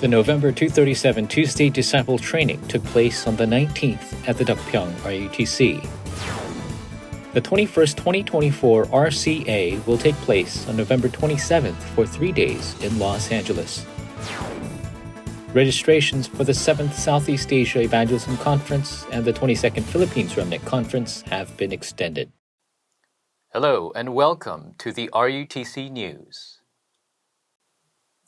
The November 237 Tuesday Disciple Training took place on the 19th at the Deokpyeong RUTC. The 21st 2024 RCA will take place on November 27th for 3 days in Los Angeles. Registrations for the 7th Southeast Asia Evangelism Conference and the 22nd Philippines Remnant Conference have been extended. Hello and welcome to the RUTC News.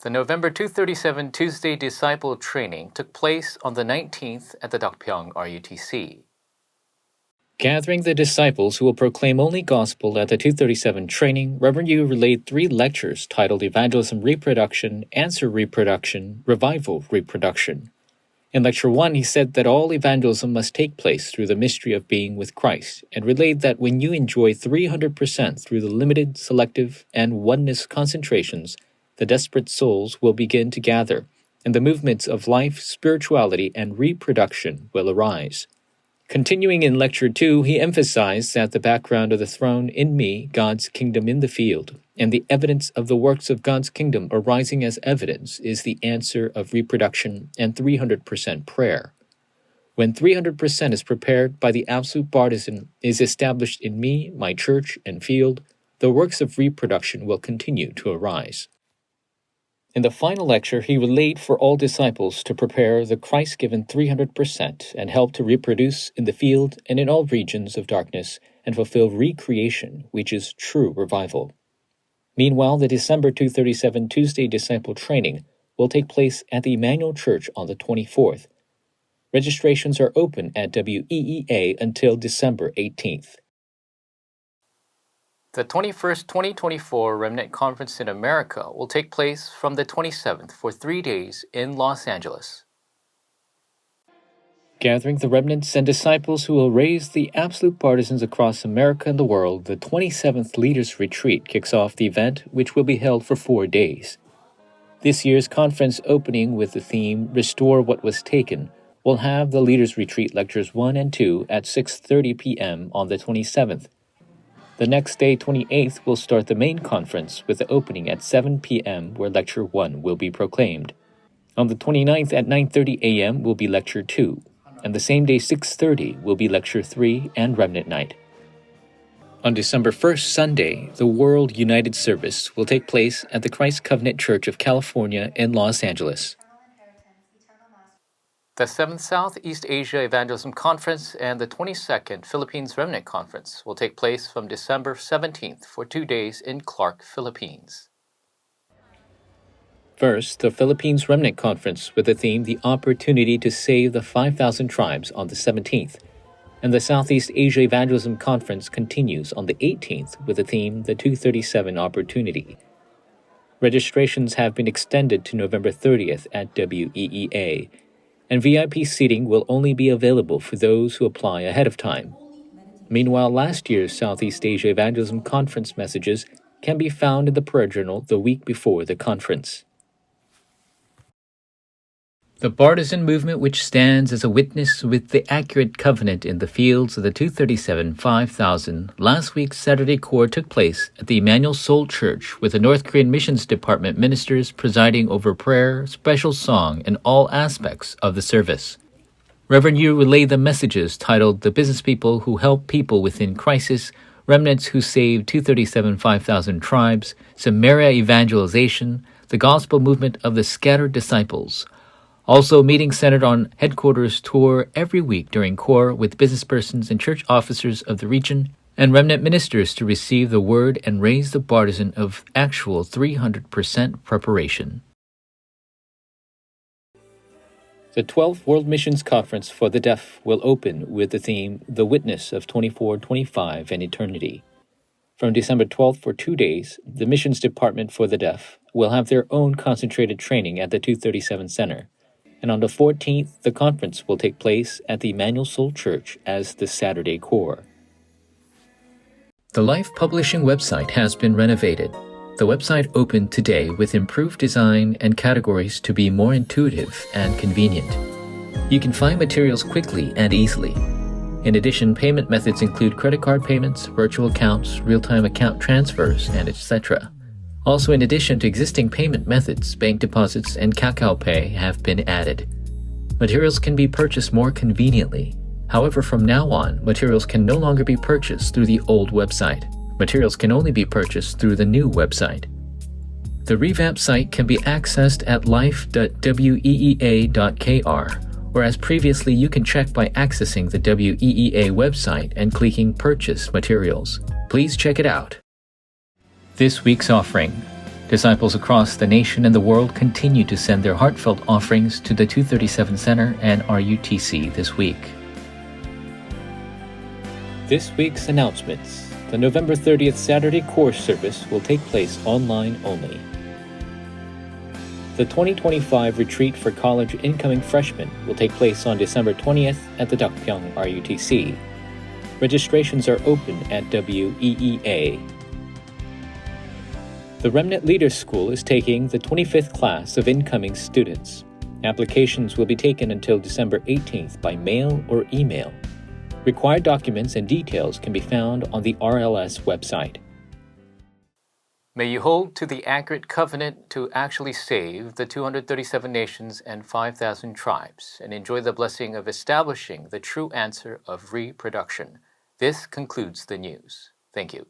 The November 237 Tuesday Disciple Training took place on the 19th at the Deokpyeong RUTC. Gathering the disciples who will proclaim only gospel at the 237 training, Reverend Yu relayed 3 lectures titled Evangelism Reproduction, Answer Reproduction, Revival Reproduction. In Lecture 1, he said that all evangelism must take place through the mystery of being with Christ, and relayed that when you enjoy 300% through the limited, selective, and oneness concentrations, the desperate souls will begin to gather, and the movements of life, spirituality, and reproduction will arise. Continuing in Lecture 2, he emphasized that the background of the throne in me, God's kingdom in the field, and the evidence of the works of God's kingdom arising as evidence is the answer of reproduction and 300% prayer. When 300% is prepared by the absolute partisan is established in me, my church, and field, the works of reproduction will continue to arise. In the final lecture, he relayed for all disciples to prepare the Christ-given 300% and help to reproduce in the field and in all regions of darkness and fulfill recreation, which is true revival. Meanwhile, the December 237 Tuesday Disciple Training will take place at the Emmanuel Church on the 24th. Registrations are open at WEEA until December 18th. The 21st 2024 Remnant Conference in America will take place from the 27th for 3 days in Los Angeles. Gathering the remnants and disciples who will raise the absolute partisans across America and the world, the 27th Leaders Retreat kicks off the event, which will be held for 4 days. This year's conference opening with the theme, Restore What Was Taken, will have the Leaders Retreat Lectures 1 and 2 at 6:30 p.m. on the 27th. The next day, 28th, will start the main conference with the opening at 7 p.m. where Lecture 1 will be proclaimed. On the 29th at 9:30 a.m. will be Lecture 2, and the same day, 6:30, will be Lecture 3 and Remnant Night. On December 1st, Sunday, the World United Service will take place at the Christ Covenant Church of California in Los Angeles. The 7th Southeast Asia Evangelism Conference and the 22nd Philippines Remnant Conference will take place from December 17th for 2 days in Clark, Philippines. First, the Philippines Remnant Conference with the theme The Opportunity to Save the 5,000 Tribes on the 17th, and the Southeast Asia Evangelism Conference continues on the 18th with the theme The 237 Opportunity. Registrations have been extended to November 30th at WEEA, and VIP seating will only be available for those who apply ahead of time. Meanwhile, last year's Southeast Asia Evangelism Conference messages can be found in the prayer journal the week before the conference. The partisan movement which stands as a witness with the accurate covenant in the fields of the 237 5000 last week's Saturday Corps took place at the Emmanuel Seoul Church with the North Korean Missions Department ministers presiding over prayer, special song, and all aspects of the service. Reverend Yu relayed the messages titled The Business People Who Help People Within Crisis, Remnants Who Save 237 5000 Tribes, Samaria Evangelization, the Gospel Movement of the Scattered Disciples. Also, meetings centered on headquarters tour every week during Corps with businesspersons and church officers of the region and remnant ministers to receive the word and raise the partisan of actual 300% preparation. The 12th World Missions Conference for the Deaf will open with the theme The Witness of 24/25 and Eternity. From December 12th for 2 days, the Missions Department for the Deaf will have their own concentrated training at the 237 Center. And on the 14th, the conference will take place at the Emmanuel Seoul Church as the Saturday Corps. The Life Publishing website has been renovated. The website opened today with improved design and categories to be more intuitive and convenient. You can find materials quickly and easily. In addition, payment methods include credit card payments, virtual accounts, real-time account transfers, and etc. Also, in addition to existing payment methods, bank deposits and Kakao Pay have been added. Materials can be purchased more conveniently. However, from now on, materials can no longer be purchased through the old website. Materials can only be purchased through the new website. The revamped site can be accessed at life.weea.kr, whereas previously you can check by accessing the WEEA website and clicking Purchase Materials. Please check it out. This week's offering. Disciples across the nation and the world continue to send their heartfelt offerings to the 237 Center and RUTC this week. This week's announcements. The November 30th Saturday course service will take place online only. The 2025 Retreat for College Incoming Freshmen will take place on December 20th at the Dakpyeong RUTC. Registrations are open at WEEA. The Remnant Leaders School is taking the 25th class of incoming students. Applications will be taken until December 18th by mail or email. Required documents and details can be found on the RLS website. May you hold to the accurate covenant to actually save the 237 nations and 5,000 tribes and enjoy the blessing of establishing the true answer of reproduction. This concludes the news. Thank you.